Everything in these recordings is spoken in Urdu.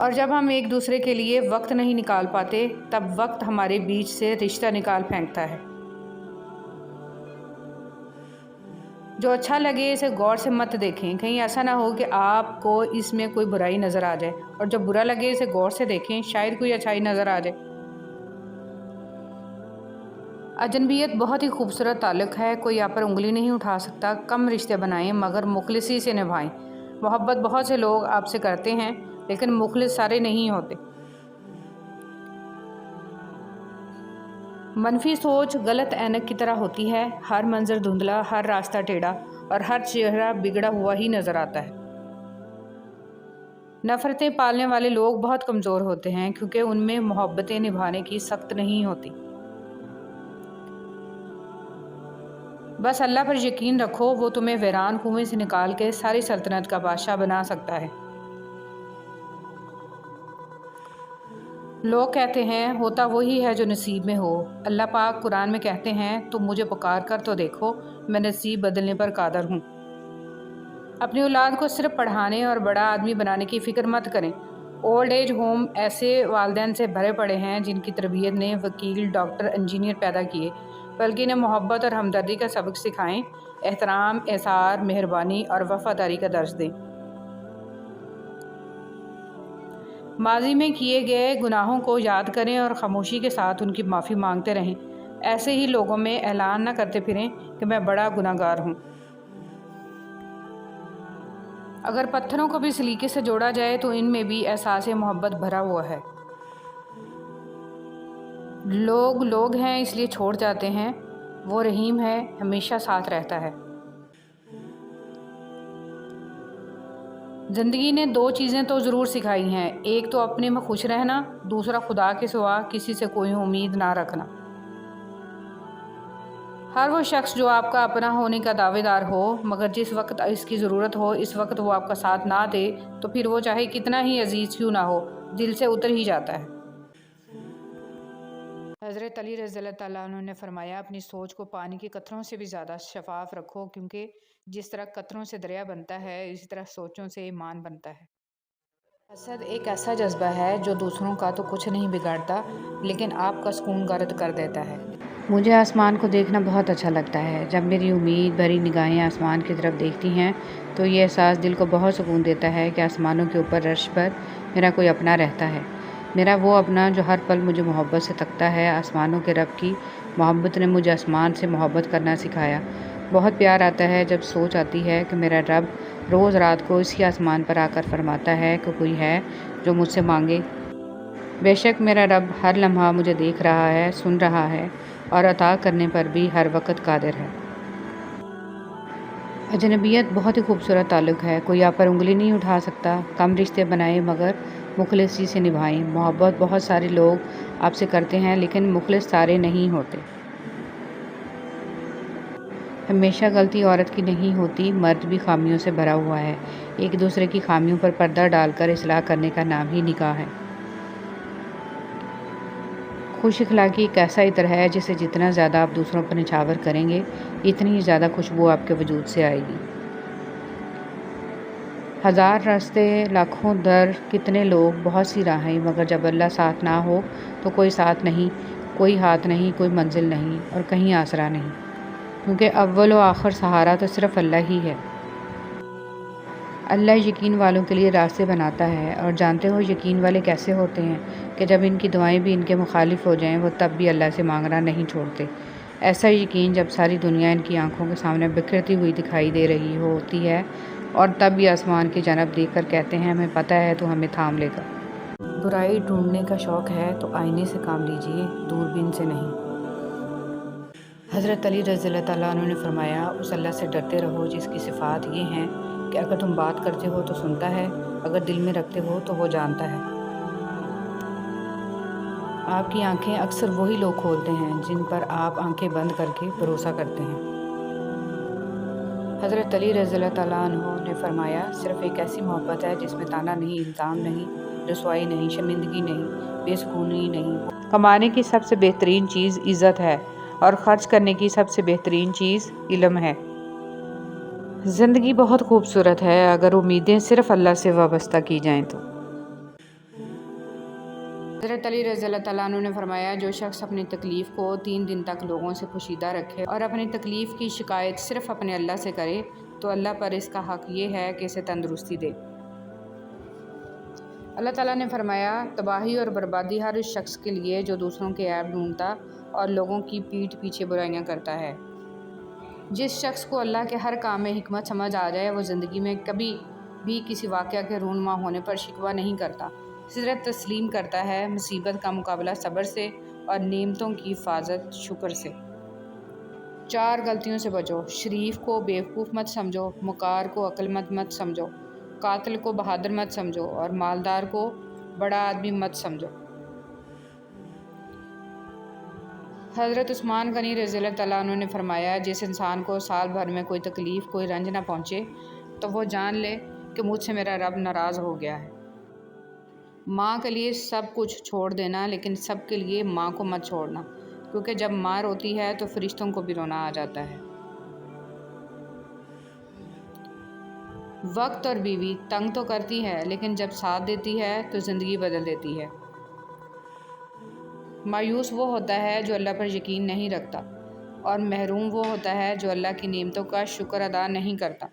اور جب ہم ایک دوسرے کے لیے وقت نہیں نکال پاتے تب وقت ہمارے بیچ سے رشتہ نکال پھینکتا ہے۔ جو اچھا لگے اسے غور سے مت دیکھیں، کہیں ایسا نہ ہو کہ آپ کو اس میں کوئی برائی نظر آ جائے، اور جو برا لگے اسے غور سے دیکھیں، شاید کوئی اچھائی نظر آ جائے۔ اجنبیت بہت ہی خوبصورت تعلق ہے، کوئی آپ پر انگلی نہیں اٹھا سکتا۔ کم رشتے بنائیں مگر مخلصی سے نبھائیں۔ محبت بہت سے لوگ آپ سے کرتے ہیں لیکن مخلص سارے نہیں ہوتے۔ منفی سوچ غلط اینک کی طرح ہوتی ہے، ہر منظر دھندلا، ہر راستہ ٹیڑھا اور ہر چہرہ بگڑا ہوا ہی نظر آتا ہے۔ نفرتیں پالنے والے لوگ بہت کمزور ہوتے ہیں کیونکہ ان میں محبتیں نبھانے کی سخت نہیں ہوتی۔ بس اللہ پر یقین رکھو، وہ تمہیں ویران کنویں سے نکال کے ساری سلطنت کا بادشاہ بنا سکتا ہے۔ لوگ کہتے ہیں ہوتا وہی ہے جو نصیب میں ہو۔ اللہ پاک قرآن میں کہتے ہیں تم مجھے پکار کر تو دیکھو، میں نصیب بدلنے پر قادر ہوں۔ اپنی اولاد کو صرف پڑھانے اور بڑا آدمی بنانے کی فکر مت کریں۔ اولڈ ایج ہوم ایسے والدین سے بھرے پڑے ہیں جن کی تربیت نے وکیل، ڈاکٹر، انجینئر پیدا کیے، بلکہ انہیں محبت اور ہمدردی کا سبق سکھائیں، احترام، احسان، مہربانی اور وفاداری کا درس دیں۔ ماضی میں کیے گئے گناہوں کو یاد کریں اور خاموشی کے ساتھ ان کی معافی مانگتے رہیں۔ ایسے ہی لوگوں میں اعلان نہ کرتے پھریں کہ میں بڑا گناہ گار ہوں۔ اگر پتھروں کو بھی سلیقے سے جوڑا جائے تو ان میں بھی احساس محبت بھرا ہوا ہے۔ لوگ لوگ ہیں اس لیے چھوڑ جاتے ہیں، وہ رحیم ہے، ہمیشہ ساتھ رہتا ہے۔ زندگی نے دو چیزیں تو ضرور سکھائی ہیں، ایک تو اپنے میں خوش رہنا، دوسرا خدا کے سوا کسی سے کوئی امید نہ رکھنا۔ ہر وہ شخص جو آپ کا اپنا ہونے کا دعوے دار ہو مگر جس وقت اس کی ضرورت ہو اس وقت وہ آپ کا ساتھ نہ دے تو پھر وہ چاہے کتنا ہی عزیز کیوں نہ ہو دل سے اتر ہی جاتا ہے۔ حضرت علی رضی اللہ تعالیٰ عنہ نے فرمایا اپنی سوچ کو پانی کے قطروں سے بھی زیادہ شفاف رکھو، کیونکہ جس طرح قطروں سے دریا بنتا ہے اسی طرح سوچوں سے ایمان بنتا ہے۔ حسد ایک ایسا جذبہ ہے جو دوسروں کا تو کچھ نہیں بگاڑتا لیکن آپ کا سکون گرد کر دیتا ہے۔ مجھے آسمان کو دیکھنا بہت اچھا لگتا ہے۔ جب میری امید بھری نگاہیں آسمان کی طرف دیکھتی ہیں تو یہ احساس دل کو بہت سکون دیتا ہے کہ آسمانوں کے اوپر عرش پر میرا کوئی اپنا رہتا ہے، میرا وہ اپنا جو ہر پل مجھے محبت سے تکتا ہے۔ آسمانوں کے رب کی محبت نے مجھے آسمان سے محبت کرنا سکھایا۔ بہت پیار آتا ہے جب سوچ آتی ہے کہ میرا رب روز رات کو اسی آسمان پر آ کر فرماتا ہے کہ کوئی ہے جو مجھ سے مانگے۔ بے شک میرا رب ہر لمحہ مجھے دیکھ رہا ہے، سن رہا ہے اور عطا کرنے پر بھی ہر وقت قادر ہے۔ اجنبیت بہت ہی خوبصورت تعلق ہے، کوئی آپ پر انگلی نہیں اٹھا سکتا۔ کم رشتے بنائیں مگر مخلصی سے نبھائیں۔ محبت بہت سارے لوگ آپ سے کرتے ہیں لیکن مخلص سارے نہیں ہوتے۔ ہمیشہ غلطی عورت کی نہیں ہوتی، مرد بھی خامیوں سے بھرا ہوا ہے۔ ایک دوسرے کی خامیوں پر پردہ ڈال کر اصلاح کرنے کا نام ہی نکاح ہے۔ خوش اخلاقی ایک ایسا عطر ہے جسے جتنا زیادہ آپ دوسروں پر نچھاور کریں گے اتنی ہی زیادہ خوشبو آپ کے وجود سے آئے گی۔ ہزار راستے، لاکھوں در، کتنے لوگ، بہت سی راہیں، مگر جب اللہ ساتھ نہ ہو تو کوئی ساتھ نہیں، کوئی ہاتھ نہیں، کوئی منزل نہیں اور کہیں آسرا نہیں، کیونکہ اول و آخر سہارا تو صرف اللہ ہی ہے۔ اللہ یقین والوں کے لیے راستے بناتا ہے، اور جانتے ہو یقین والے کیسے ہوتے ہیں کہ جب ان کی دعائیں بھی ان کے مخالف ہو جائیں وہ تب بھی اللہ سے مانگنا نہیں چھوڑتے۔ ایسا یقین جب ساری دنیا ان کی آنکھوں کے سامنے بکھرتی ہوئی دکھائی دے رہی ہوتی ہے اور تب بھی آسمان کی جانب دیکھ کر کہتے ہیں ہمیں پتہ ہے تو ہمیں تھام لے گا۔ برائی ڈھونڈنے کا شوق ہے تو آئینے سے کام لیجئے، دوربین سے نہیں۔ حضرت علی رضی اللہ تعالیٰ عنہ نے فرمایا اس اللہ سے ڈرتے رہو جس کی صفات یہ ہیں کہ اگر تم بات کرتے ہو تو سنتا ہے، اگر دل میں رکھتے ہو تو وہ جانتا ہے۔ آپ کی آنکھیں اکثر وہی لوگ کھولتے ہیں جن پر آپ آنکھیں بند کر کے بھروسہ کرتے ہیں۔ حضرت علی رضی اللہ تعالیٰ عنہ نے فرمایا صرف ایک ایسی محبت ہے جس میں طعنہ نہیں، الزام نہیں، رسوائی نہیں، شرمندگی نہیں، بے سکونی نہیں۔ کمانے کی سب سے بہترین چیز عزت ہے اور خرچ کرنے کی سب سے بہترین چیز علم ہے۔ زندگی بہت خوبصورت ہے اگر امیدیں صرف اللہ سے وابستہ کی جائیں تو۔ حضرت علی رضی اللہ تعالیٰ عنہ نے فرمایا، جو شخص اپنی تکلیف کو 3 دن تک لوگوں سے پوشیدہ رکھے اور اپنی تکلیف کی شکایت صرف اپنے اللہ سے کرے تو اللہ پر اس کا حق یہ ہے کہ اسے تندرستی دے۔ اللہ تعالیٰ نے فرمایا، تباہی اور بربادی ہر اس شخص کے لیے جو دوسروں کے عیب ڈھونڈتا اور لوگوں کی پیٹھ پیچھے برائیاں کرتا ہے۔ جس شخص کو اللہ کے ہر کام میں حکمت سمجھ آ جائے وہ زندگی میں کبھی بھی کسی واقعہ کے رونما ہونے پر شکوہ نہیں کرتا، صرف تسلیم کرتا ہے، مصیبت کا مقابلہ صبر سے اور نعمتوں کی حفاظت شکر سے۔ 4 غلطیوں سے بچو۔ شریف کو بیوقوف مت سمجھو، مکار کو عقل مند مت سمجھو، قاتل کو بہادر مت سمجھو اور مالدار کو بڑا آدمی مت سمجھو۔ حضرت عثمان غنی رضی اللہ تعالیٰ عنہ نے فرمایا، جس انسان کو سال بھر میں کوئی تکلیف کوئی رنج نہ پہنچے تو وہ جان لے کہ مجھ سے میرا رب ناراض ہو گیا ہے۔ ماں کے لیے سب کچھ چھوڑ دینا، لیکن سب کے لیے ماں کو مت چھوڑنا، کیونکہ جب ماں روتی ہے تو فرشتوں کو بھی رونا آ جاتا ہے۔ وقت اور بیوی تنگ تو کرتی ہے لیکن جب ساتھ دیتی ہے تو زندگی بدل دیتی ہے۔ مایوس وہ ہوتا ہے جو اللہ پر یقین نہیں رکھتا، اور محروم وہ ہوتا ہے جو اللہ کی نعمتوں کا شکر ادا نہیں کرتا۔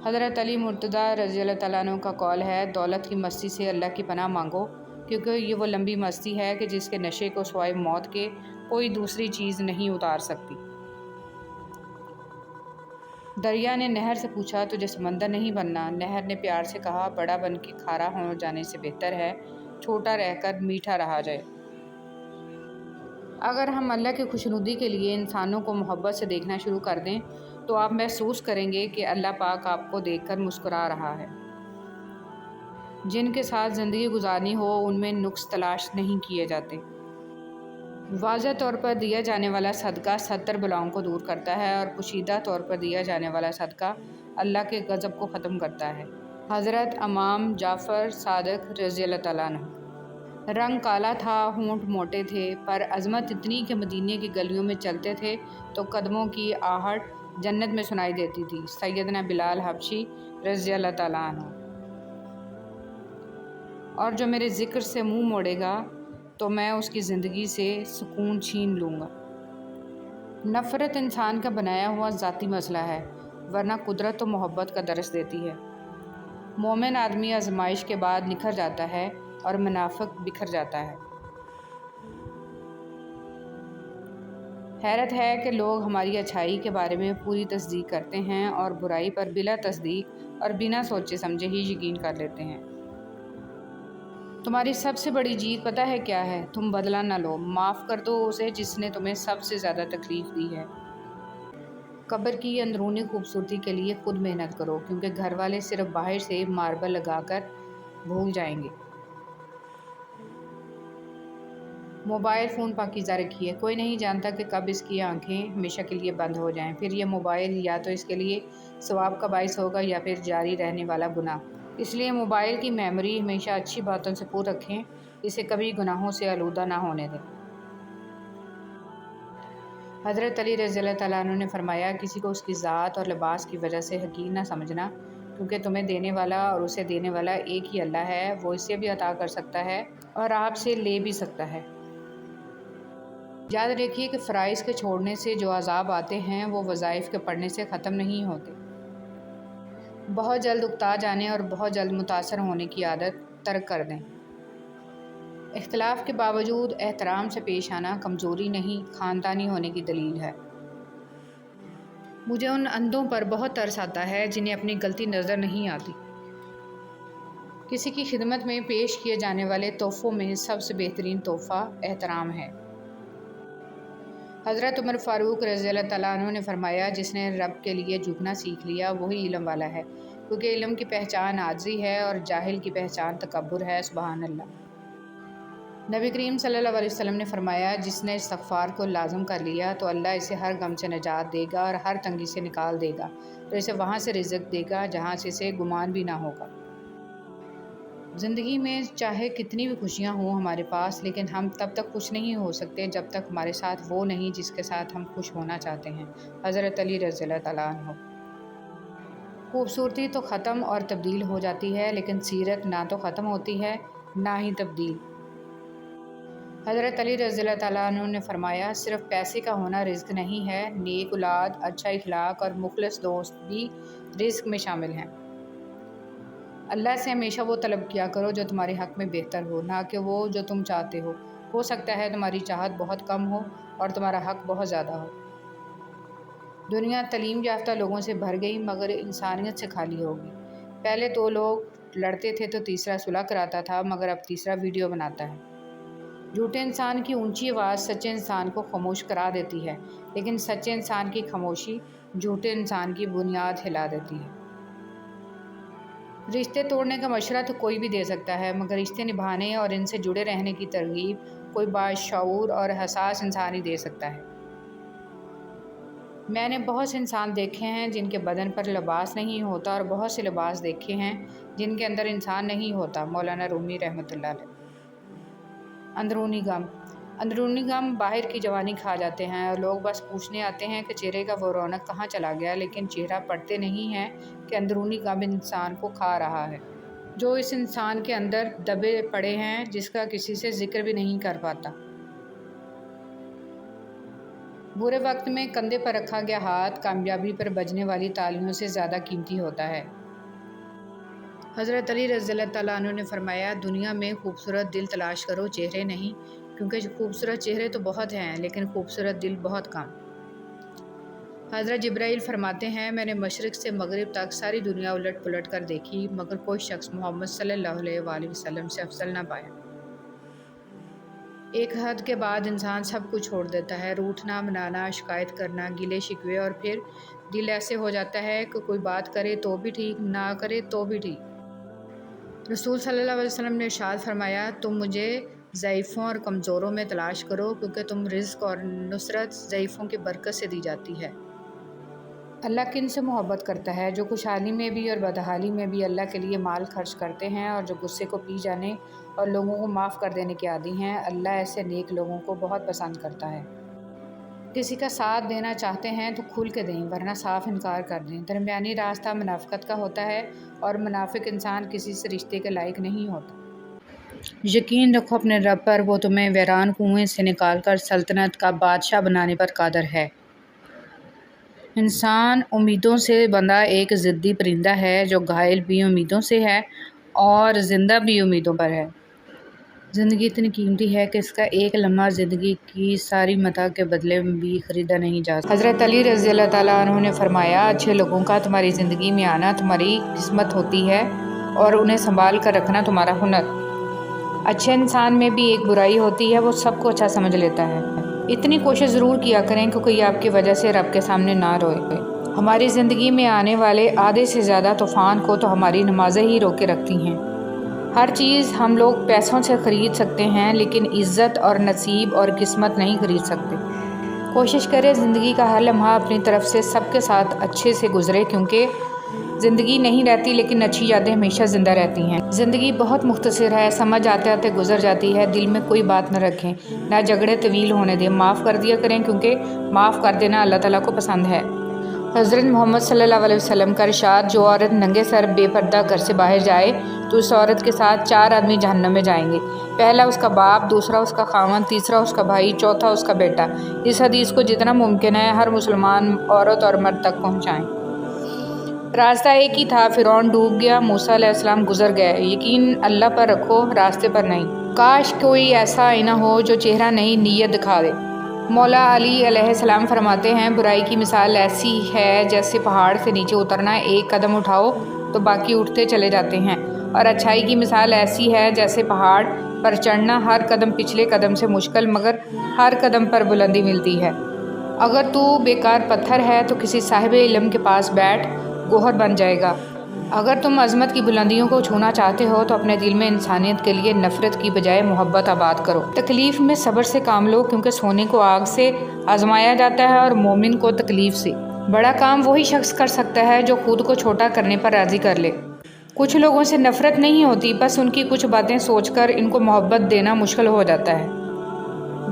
حضرت علی مرتضیٰ رضی اللہ تعالیٰ عنہ کا قول ہے، دولت کی مستی سے اللہ کی پناہ مانگو، کیونکہ یہ وہ لمبی مستی ہے کہ جس کے نشے کو سوائے موت کے کوئی دوسری چیز نہیں اتار سکتی۔ دریا نے نہر سے پوچھا، تجھے سمندر نہیں بننا؟ نہر نے پیار سے کہا، بڑا بن کے کھارا ہو جانے سے بہتر ہے چھوٹا رہ کر میٹھا رہا جائے۔ اگر ہم اللہ کی خوشنودی کے لیے انسانوں کو محبت سے دیکھنا شروع کر دیں تو آپ محسوس کریں گے کہ اللہ پاک آپ کو دیکھ کر مسکرا رہا ہے۔ جن کے ساتھ زندگی گزارنی ہو ان میں نقص تلاش نہیں کیے جاتے۔ واضح طور پر دیا جانے والا صدقہ 70 بلاؤں کو دور کرتا ہے اور پوشیدہ طور پر دیا جانے والا صدقہ اللہ کے غضب کو ختم کرتا ہے۔ حضرت امام جعفر صادق رضی اللہ تعالیٰ عنہ۔ رنگ کالا تھا، ہونٹ موٹے تھے، پر عظمت اتنی کہ مدینے کی گلیوں میں چلتے تھے تو قدموں کی آہٹ جنت میں سنائی دیتی تھی۔ سیدنا بلال حبشی رضی اللہ تعالیٰ عنہ۔ اور جو میرے ذکر سے منہ موڑے گا تو میں اس کی زندگی سے سکون چھین لوں گا۔ نفرت انسان کا بنایا ہوا ذاتی مسئلہ ہے، ورنہ قدرت تو محبت کا درس دیتی ہے۔ مومن آدمی آزمائش کے بعد نکھر جاتا ہے اور منافق بکھر جاتا ہے۔ حیرت ہے کہ لوگ ہماری اچھائی کے بارے میں پوری تصدیق کرتے ہیں اور برائی پر بلا تصدیق اور بنا سوچے سمجھے ہی یقین کر لیتے ہیں۔ تمہاری سب سے بڑی جیت پتہ ہے کیا ہے؟ تم بدلہ نہ لو، معاف کر دو اسے جس نے تمہیں سب سے زیادہ تکلیف دی ہے۔ قبر کی اندرونی خوبصورتی کے لیے خود محنت کرو، کیونکہ گھر والے صرف باہر سے ماربل لگا کر بھول جائیں گے۔ موبائل فون پاکیزہ رکھیے، کوئی نہیں جانتا کہ کب اس کی آنکھیں ہمیشہ کے لیے بند ہو جائیں، پھر یہ موبائل یا تو اس کے لیے ثواب کا باعث ہوگا یا پھر جاری رہنے والا گناہ۔ اس لیے موبائل کی میموری ہمیشہ اچھی باتوں سے پر رکھیں، اسے کبھی گناہوں سے آلودہ نہ ہونے دیں۔ حضرت علی رضی اللہ تعالیٰ عنہ نے فرمایا، کسی کو اس کی ذات اور لباس کی وجہ سے حقیر نہ سمجھنا، کیونکہ تمہیں دینے والا اور اسے دینے والا ایک ہی اللہ ہے، وہ اسے بھی عطا کر سکتا ہے اور آپ سے لے بھی سکتا ہے۔ یاد رکھیے کہ فرائض کے چھوڑنے سے جو عذاب آتے ہیں وہ وظائف کے پڑھنے سے ختم نہیں ہوتے۔ بہت جلد اکتا جانے اور بہت جلد متاثر ہونے کی عادت ترک کر دیں۔ اختلاف کے باوجود احترام سے پیش آنا کمزوری نہیں، خاندانی ہونے کی دلیل ہے۔ مجھے ان اندھوں پر بہت ترس آتا ہے جنہیں اپنی غلطی نظر نہیں آتی۔ کسی کی خدمت میں پیش کیے جانے والے تحفوں میں سب سے بہترین تحفہ احترام ہے۔ حضرت عمر فاروق رضی اللہ تعالیٰ عنہ نے فرمایا، جس نے رب کے لیے جھکنا سیکھ لیا وہی علم والا ہے، کیونکہ علم کی پہچان عاجزی ہے اور جاہل کی پہچان تکبر ہے۔ سبحان اللہ۔ نبی کریم صلی اللہ علیہ وسلم نے فرمایا، جس نے استغفار کو لازم کر لیا تو اللہ اسے ہر غم سے نجات دے گا اور ہر تنگی سے نکال دے گا، تو اسے وہاں سے رزق دے گا جہاں سے اسے گمان بھی نہ ہوگا۔ زندگی میں چاہے کتنی بھی خوشیاں ہوں ہمارے پاس، لیکن ہم تب تک خوش نہیں ہو سکتے جب تک ہمارے ساتھ وہ نہیں جس کے ساتھ ہم خوش ہونا چاہتے ہیں۔ حضرت علی رضی اللہ تعالیٰ عنہ۔ خوبصورتی تو ختم اور تبدیل ہو جاتی ہے، لیکن سیرت نہ تو ختم ہوتی ہے نہ ہی تبدیل۔ حضرت علی رضی اللہ تعالیٰ عنہ نے فرمایا، صرف پیسے کا ہونا رزق نہیں ہے، نیک اولاد، اچھا اخلاق اور مخلص دوست بھی رزق میں شامل ہیں۔ اللہ سے ہمیشہ وہ طلب کیا کرو جو تمہارے حق میں بہتر ہو، نہ کہ وہ جو تم چاہتے ہو۔ ہو سکتا ہے تمہاری چاہت بہت کم ہو اور تمہارا حق بہت زیادہ ہو۔ دنیا تعلیم یافتہ لوگوں سے بھر گئی مگر انسانیت سے خالی ہوگی۔ پہلے 2 لوگ لڑتے تھے تو تیسرا صلح کراتا تھا، مگر اب تیسرا ویڈیو بناتا ہے۔ جھوٹے انسان کی اونچی آواز سچے انسان کو خاموش کرا دیتی ہے، لیکن سچے انسان کی خاموشی جھوٹے انسان کی بنیاد ہلا دیتی ہے۔ رشتے توڑنے کا مشورہ تو کوئی بھی دے سکتا ہے، مگر رشتے نبھانے اور ان سے جڑے رہنے کی ترغیب کوئی باشعور اور حساس انسان ہی دے سکتا ہے۔ میں نے بہت سے انسان دیکھے ہیں جن کے بدن پر لباس نہیں ہوتا اور بہت سے لباس دیکھے ہیں جن کے اندر انسان نہیں ہوتا۔ مولانا رومی رحمۃ اللہ علیہ۔ اندرونی غم۔ اندرونی غم باہر کی جوانی کھا جاتے ہیں اور لوگ بس پوچھنے آتے ہیں کہ چہرے کا وہ رونق کہاں چلا گیا، لیکن چہرہ پڑھتے نہیں ہیں کہ اندرونی غم انسان کو کھا رہا ہے، جو اس انسان کے اندر دبے پڑے ہیں، جس کا کسی سے ذکر بھی نہیں کر پاتا۔ برے وقت میں کندھے پر رکھا گیا ہاتھ کامیابی پر بجنے والی تالیوں سے زیادہ قیمتی ہوتا ہے۔ حضرت علی رضی اللہ تعالیٰ عنہ نے فرمایا، دنیا میں خوبصورت دل تلاش کرو، چہرے نہیں، کیونکہ خوبصورت چہرے تو بہت ہیں لیکن خوبصورت دل بہت کم۔ حضرت جبرائیل فرماتے ہیں، میں نے مشرق سے مغرب تک ساری دنیا الٹ پلٹ کر دیکھی مگر کوئی شخص محمد صلی اللہ علیہ وآلہ وسلم سے افضل نہ پایا۔ ایک حد کے بعد انسان سب کچھ چھوڑ دیتا ہے، روٹھنا، منانا، شکایت کرنا، گلے شکوے، اور پھر دل ایسے ہو جاتا ہے کہ کوئی بات کرے تو بھی ٹھیک، نہ کرے تو بھی ٹھیک۔ رسول صلی اللہ علیہ وسلم نے ارشاد فرمایا، تم مجھے ضعیفوں اور کمزوروں میں تلاش کرو، کیونکہ تم رزق اور نصرت ضعیفوں کی برکت سے دی جاتی ہے۔ اللہ کن سے محبت کرتا ہے؟ جو خوشحالی میں بھی اور بدحالی میں بھی اللہ کے لیے مال خرچ کرتے ہیں اور جو غصے کو پی جانے اور لوگوں کو معاف کر دینے کے عادی ہیں۔ اللہ ایسے نیک لوگوں کو بہت پسند کرتا ہے۔ کسی کا ساتھ دینا چاہتے ہیں تو کھل کے دیں، ورنہ صاف انکار کر دیں۔ درمیانی راستہ منافقت کا ہوتا ہے اور منافق انسان کسی سے رشتے کے لائق نہیں ہوتا۔ یقین رکھو اپنے رب پر، وہ تمہیں ویران کنویں سے نکال کر سلطنت کا بادشاہ بنانے پر قادر ہے۔ انسان امیدوں سے بندھا ایک ضدی پرندہ ہے جو گھائل بھی امیدوں سے ہے اور زندہ بھی امیدوں پر ہے۔ زندگی اتنی قیمتی ہے کہ اس کا ایک لمحہ زندگی کی ساری متاع کے بدلے میں بھی خریدا نہیں جا سکتا۔ حضرت علی رضی اللہ تعالیٰ عنہ نے فرمایا، اچھے لوگوں کا تمہاری زندگی میں آنا تمہاری قسمت ہوتی ہے اور انہیں سنبھال کر رکھنا تمہارا ہنر۔ اچھے انسان میں بھی ایک برائی ہوتی ہے، وہ سب کو اچھا سمجھ لیتا ہے۔ اتنی کوشش ضرور کیا کریں کہ کوئی آپ کی وجہ سے رب کے سامنے نہ روئے۔ ہماری زندگی میں آنے والے آدھے سے زیادہ طوفان کو تو ہماری نمازیں ہی روکے رکھتی ہیں۔ ہر چیز ہم لوگ پیسوں سے خرید سکتے ہیں، لیکن عزت اور نصیب اور قسمت نہیں خرید سکتے۔ کوشش کریں زندگی کا ہر لمحہ اپنی طرف سے سب کے ساتھ اچھے سے گزرے، کیونکہ زندگی نہیں رہتی لیکن اچھی یادیں ہمیشہ زندہ رہتی ہیں۔ زندگی بہت مختصر ہے، سمجھ آتے آتے گزر جاتی ہے۔ دل میں کوئی بات نہ رکھیں، نہ جھگڑے طویل ہونے دیں، معاف کر دیا کریں، کیونکہ معاف کر دینا اللہ تعالیٰ کو پسند ہے۔ حضرت محمد صلی اللہ علیہ وسلم کا ارشاد، جو عورت ننگے سر بے پردہ گھر سے باہر جائے تو اس عورت کے ساتھ 4 آدمی جہنم میں جائیں گے، پہلا اس کا باپ، دوسرا اس کا خاوند، تیسرا اس کا بھائی، چوتھا اس کا بیٹا۔ اس حدیث کو جتنا ممکن ہے ہر مسلمان عورت اور مرد تک پہنچائیں۔ راستہ ایک ہی تھا، فرعون ڈوب گیا، موسیٰ علیہ السلام گزر گئے۔ یقین اللہ پر رکھو، راستے پر نہیں۔ کاش کوئی ایسا آئینہ ہو جو چہرہ نہیں نیت دکھا دے۔ مولا علی علیہ السلام فرماتے ہیں، برائی کی مثال ایسی ہے جیسے پہاڑ سے نیچے اترنا، ایک قدم اٹھاؤ تو باقی اٹھتے چلے جاتے ہیں، اور اچھائی کی مثال ایسی ہے جیسے پہاڑ پر چڑھنا، ہر قدم پچھلے قدم سے مشکل مگر ہر قدم پر بلندی ملتی ہے۔ اگر تو بیکار پتھر ہے تو کسی صاحب علم کے پاس بیٹھ، گوہر بن جائے گا۔ اگر تم عظمت کی بلندیوں کو چھونا چاہتے ہو تو اپنے دل میں انسانیت کے لیے نفرت کی بجائے محبت آباد کرو۔ تکلیف میں صبر سے کام لو، کیونکہ سونے کو آگ سے آزمایا جاتا ہے اور مومن کو تکلیف سے۔ بڑا کام وہی شخص کر سکتا ہے جو خود کو چھوٹا کرنے پر راضی کر لے۔ کچھ لوگوں سے نفرت نہیں ہوتی، بس ان کی کچھ باتیں سوچ کر ان کو محبت دینا مشکل ہو جاتا ہے۔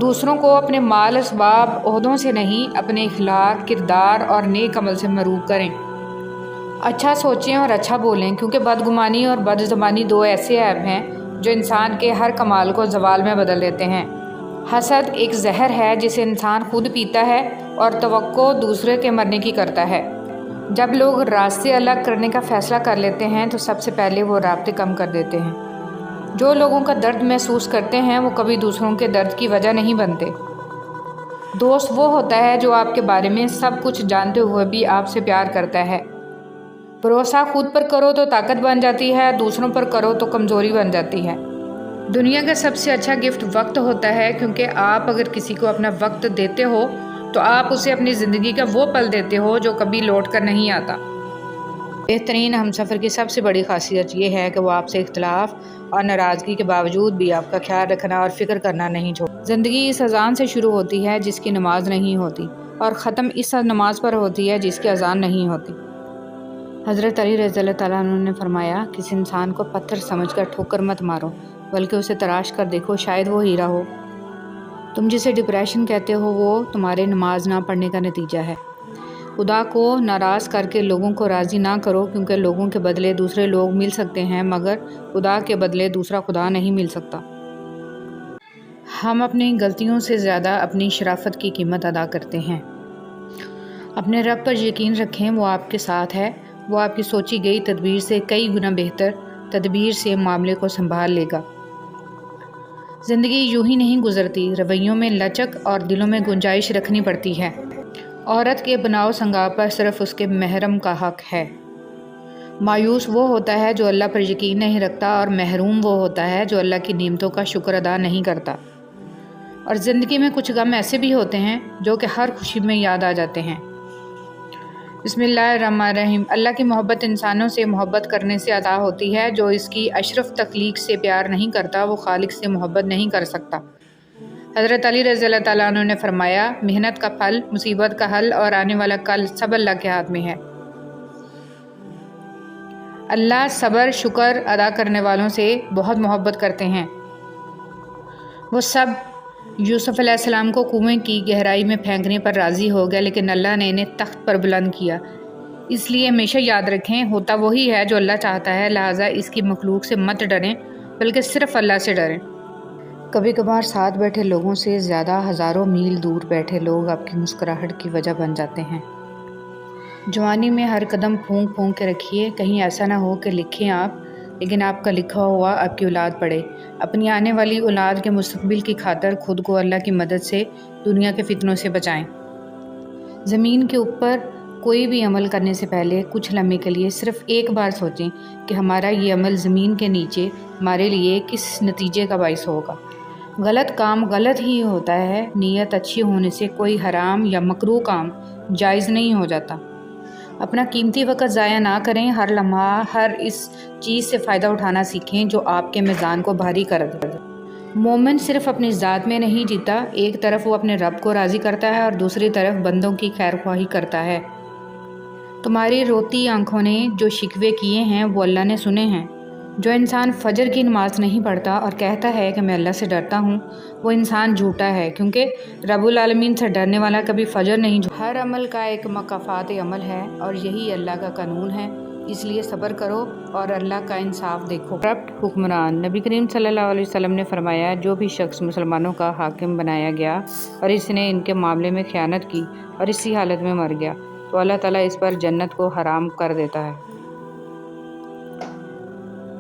دوسروں کو اپنے مال، اسباب، عہدوں سے نہیں، اپنے اخلاق، کردار اور نیک عمل سے مرعوب کریں۔ اچھا سوچیں اور اچھا بولیں، کیونکہ بدگمانی اور بد زبانی 2 ایسے عیب ہیں جو انسان کے ہر کمال کو زوال میں بدل دیتے ہیں۔ حسد ایک زہر ہے جسے انسان خود پیتا ہے اور توقع دوسرے کے مرنے کی کرتا ہے۔ جب لوگ راستے الگ کرنے کا فیصلہ کر لیتے ہیں تو سب سے پہلے وہ رابطے کم کر دیتے ہیں۔ جو لوگوں کا درد محسوس کرتے ہیں وہ کبھی دوسروں کے درد کی وجہ نہیں بنتے۔ دوست وہ ہوتا ہے جو آپ کے بارے میں سب کچھ جانتے ہوئے بھی آپ سے پیار کرتا ہے۔ بھروسہ خود پر کرو تو طاقت بن جاتی ہے، دوسروں پر کرو تو کمزوری بن جاتی ہے۔ دنیا کا سب سے اچھا گفٹ وقت ہوتا ہے، کیونکہ آپ اگر کسی کو اپنا وقت دیتے ہو تو آپ اسے اپنی زندگی کا وہ پل دیتے ہو جو کبھی لوٹ کر نہیں آتا۔ بہترین ہمسفر کی سب سے بڑی خاصیت یہ ہے کہ وہ آپ سے اختلاف اور ناراضگی کے باوجود بھی آپ کا خیال رکھنا اور فکر کرنا نہیں چھوڑتا۔ زندگی اس اذان سے شروع ہوتی ہے جس کی نماز نہیں ہوتی، اور ختم اس نماز پر ہوتی ہے جس کی اذان نہیں ہوتی۔ حضرت علی رضی اللہ تعالیٰ عنہ نے فرمایا، کسی انسان کو پتھر سمجھ کر ٹھوکر مت مارو، بلکہ اسے تراش کر دیکھو، شاید وہ ہیرا ہو۔ تم جسے ڈپریشن کہتے ہو وہ تمہارے نماز نہ پڑھنے کا نتیجہ ہے۔ خدا کو ناراض کر کے لوگوں کو راضی نہ کرو، کیونکہ لوگوں کے بدلے دوسرے لوگ مل سکتے ہیں مگر خدا کے بدلے دوسرا خدا نہیں مل سکتا۔ ہم اپنی غلطیوں سے زیادہ اپنی شرافت کی قیمت ادا کرتے ہیں۔ اپنے رب پر یقین رکھیں، وہ آپ کے ساتھ ہے۔ وہ آپ کی سوچی گئی تدبیر سے کئی گنا بہتر تدبیر سے معاملے کو سنبھال لے گا۔ زندگی یوں ہی نہیں گزرتی، رویوں میں لچک اور دلوں میں گنجائش رکھنی پڑتی ہے۔ عورت کے بناؤ سنگار پر صرف اس کے محرم کا حق ہے۔ مایوس وہ ہوتا ہے جو اللہ پر یقین نہیں رکھتا، اور محروم وہ ہوتا ہے جو اللہ کی نعمتوں کا شکر ادا نہیں کرتا۔ اور زندگی میں کچھ غم ایسے بھی ہوتے ہیں جو کہ ہر خوشی میں یاد آ جاتے ہیں۔ بسم اللہ الرحمن الرحیم۔ اللہ کی محبت انسانوں سے محبت کرنے سے عطا ہوتی ہے۔ جو اس کی اشرف تخلیق سے پیار نہیں کرتا وہ خالق سے محبت نہیں کر سکتا۔ حضرت علی رضی اللہ تعالیٰ عنہ نے فرمایا، محنت کا پھل، مصیبت کا حل اور آنے والا کل سب اللہ کے ہاتھ میں ہے۔ اللہ صبر شکر ادا کرنے والوں سے بہت محبت کرتے ہیں۔ وہ سب یوسف علیہ السلام کو کنویں کی گہرائی میں پھینکنے پر راضی ہو گئے، لیکن اللہ نے انہیں تخت پر بلند کیا۔ اس لیے ہمیشہ یاد رکھیں، ہوتا وہی ہے جو اللہ چاہتا ہے، لہٰذا اس کی مخلوق سے مت ڈریں بلکہ صرف اللہ سے ڈریں۔ کبھی کبھار ساتھ بیٹھے لوگوں سے زیادہ ہزاروں میل دور بیٹھے لوگ آپ کی مسکراہٹ کی وجہ بن جاتے ہیں۔ جوانی میں ہر قدم پھونک پھونک کے رکھیے، کہیں ایسا نہ ہو کہ لکھیں آپ لیکن آپ کا لکھا ہوا آپ کی اولاد پڑھے۔ اپنی آنے والی اولاد کے مستقبل کی خاطر خود کو اللہ کی مدد سے دنیا کے فتنوں سے بچائیں۔ زمین کے اوپر کوئی بھی عمل کرنے سے پہلے کچھ لمحے کے لیے صرف ایک بار سوچیں کہ ہمارا یہ عمل زمین کے نیچے ہمارے لیے کس نتیجے کا باعث ہوگا۔ غلط کام غلط ہی ہوتا ہے، نیت اچھی ہونے سے کوئی حرام یا مکروہ کام جائز نہیں ہو جاتا۔ اپنا قیمتی وقت ضائع نہ کریں، ہر لمحہ ہر اس چیز سے فائدہ اٹھانا سیکھیں جو آپ کے میزان کو بھاری کر دے۔ مومن صرف اپنی ذات میں نہیں جیتا، ایک طرف وہ اپنے رب کو راضی کرتا ہے اور دوسری طرف بندوں کی خیر خواہی کرتا ہے۔ تمہاری روتی آنکھوں نے جو شکوے کیے ہیں وہ اللہ نے سنے ہیں۔ جو انسان فجر کی نماز نہیں پڑھتا اور کہتا ہے کہ میں اللہ سے ڈرتا ہوں، وہ انسان جھوٹا ہے، کیونکہ رب العالمین سے ڈرنے والا کبھی فجر نہیں جھوٹا۔ ہر عمل کا ایک مکافات عمل ہے اور یہی اللہ کا قانون ہے، اس لیے صبر کرو اور اللہ کا انصاف دیکھو۔ کرپٹ حکمران۔ نبی کریم صلی اللہ علیہ وسلم نے فرمایا، جو بھی شخص مسلمانوں کا حاکم بنایا گیا اور اس نے ان کے معاملے میں خیانت کی اور اسی حالت میں مر گیا تو اللہ تعالیٰ اس پر جنت کو حرام کر دیتا ہے۔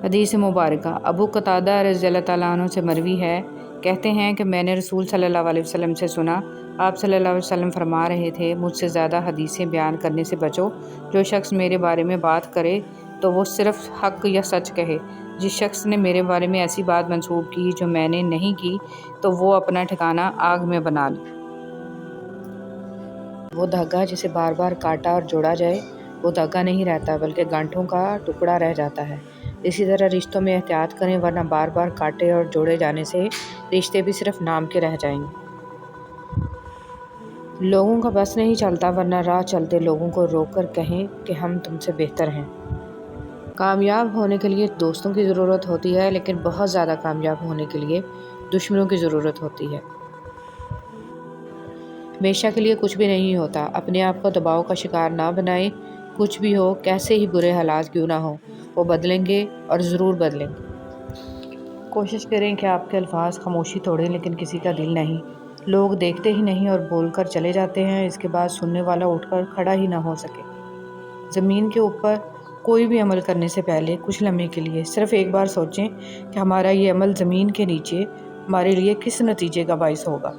حدیث مبارکہ۔ ابو قتادہ رضی اللہ تعالیٰ عنہ سے مروی ہے، کہتے ہیں کہ میں نے رسول صلی اللہ علیہ وسلم سے سنا، آپ صلی اللہ علیہ وسلم فرما رہے تھے، مجھ سے زیادہ حدیثیں بیان کرنے سے بچو۔ جو شخص میرے بارے میں بات کرے تو وہ صرف حق یا سچ کہے۔ جس شخص نے میرے بارے میں ایسی بات منسوب کی جو میں نے نہیں کی تو وہ اپنا ٹھکانہ آگ میں بنا لے۔ وہ دھاگا جسے بار بار کاٹا اور جوڑا جائے وہ دھاگا نہیں رہتا بلکہ گانٹھوں کا ٹکڑا رہ جاتا ہے۔ اسی طرح رشتوں میں احتیاط کریں، ورنہ بار بار کاٹے اور جوڑے جانے سے رشتے بھی صرف نام کے رہ جائیں گے۔ لوگوں کا بس نہیں چلتا، ورنہ راہ چلتے لوگوں کو روک کر کہیں کہ ہم تم سے بہتر ہیں۔ کامیاب ہونے کے لیے دوستوں کی ضرورت ہوتی ہے، لیکن بہت زیادہ کامیاب ہونے کے لیے دشمنوں کی ضرورت ہوتی ہے۔ ہمیشہ کے لیے کچھ بھی نہیں ہوتا، اپنے آپ کو دباؤ کا شکار نہ بنائیں۔ کچھ بھی ہو، کیسے ہی برے حالات کیوں نہ ہوں، وہ بدلیں گے اور ضرور بدلیں گے۔ کوشش کریں کہ آپ کے الفاظ خاموشی توڑیں لیکن کسی کا دل نہیں۔ لوگ دیکھتے ہی نہیں اور بول کر چلے جاتے ہیں، اس کے بعد سننے والا اٹھ کر کھڑا ہی نہ ہو سکے۔ زمین کے اوپر کوئی بھی عمل کرنے سے پہلے کچھ لمحے کے لیے صرف ایک بار سوچیں کہ ہمارا یہ عمل زمین کے نیچے ہمارے لیے کس نتیجے کا باعث ہوگا۔